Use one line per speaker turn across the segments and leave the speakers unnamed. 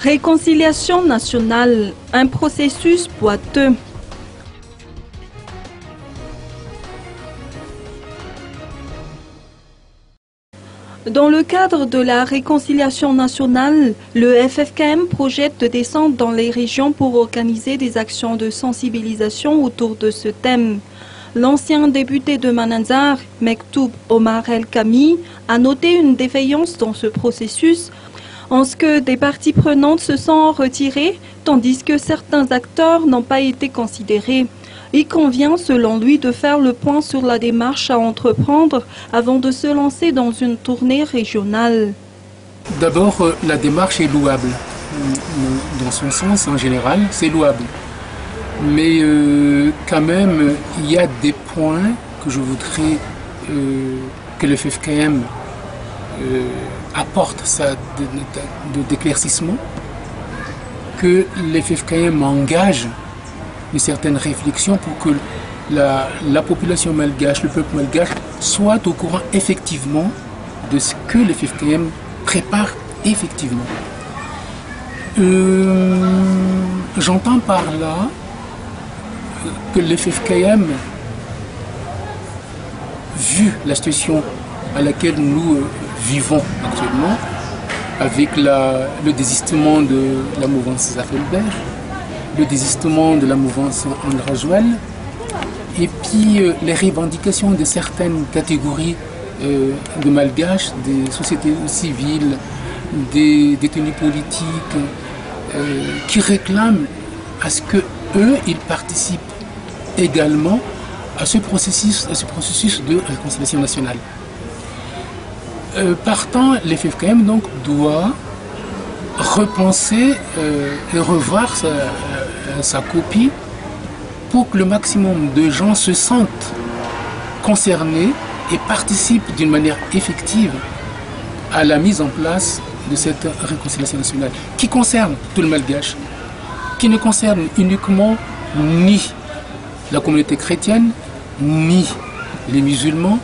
Réconciliation nationale, un processus boiteux. Dans le cadre de la réconciliation nationale, le FFKM projette de descendre dans les régions pour organiser des actions de sensibilisation autour de ce thème. L'ancien député de Mananzar, Mektoub Omar El Kami, a noté une défaillance dans ce processus en ce que des parties prenantes se sont retirées, tandis que certains acteurs n'ont pas été considérés. Il convient, selon lui, de faire le point sur la démarche à entreprendre avant de se lancer dans une tournée régionale.
D'abord, la démarche est louable. Dans son sens, en général, c'est louable. Mais quand même, il y a des points que je voudrais que le FFKM apporte d'éclaircissement, que le FFKM engage une certaine réflexion pour que la population malgache, le peuple malgache, soit au courant effectivement de ce que le FFKM prépare effectivement. J'entends par là que le FFKM, vu la situation à laquelle nous vivons actuellement, avec le désistement de la mouvance Zafelbert, le désistement de la mouvance Andra-Joël, et puis les revendications de certaines catégories de malgaches, des sociétés civiles, des détenus politiques, qui réclament à ce que eux, ils participent également à ce processus de réconciliation nationale. Partant, le FFKM donc doit repenser et revoir sa copie pour que le maximum de gens se sentent concernés et participent d'une manière effective à la mise en place de cette réconciliation nationale qui concerne tout le malgache, qui ne concerne uniquement ni la communauté chrétienne, ni les musulmans,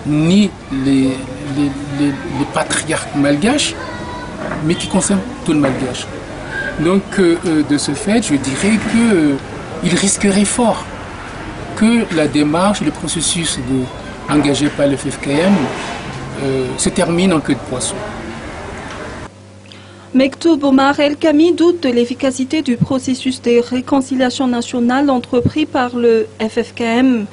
ni les patriarches malgaches, mais qui concerne tout le malgache. Donc, de ce fait, je dirais qu'il risquerait fort que la démarche, le processus engagé par le FFKM se termine en queue de poisson.
Mektoub Omar El Kami doute de l'efficacité du processus de réconciliation nationale entrepris par le FFKM.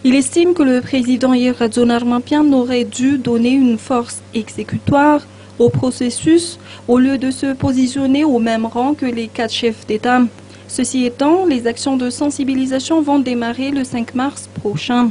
Il estime que le président Yeradzon Armapian aurait dû donner une force exécutoire au processus au lieu de se positionner au même rang que les 4 chefs d'État. Ceci étant, les actions de sensibilisation vont démarrer le 5 mars prochain.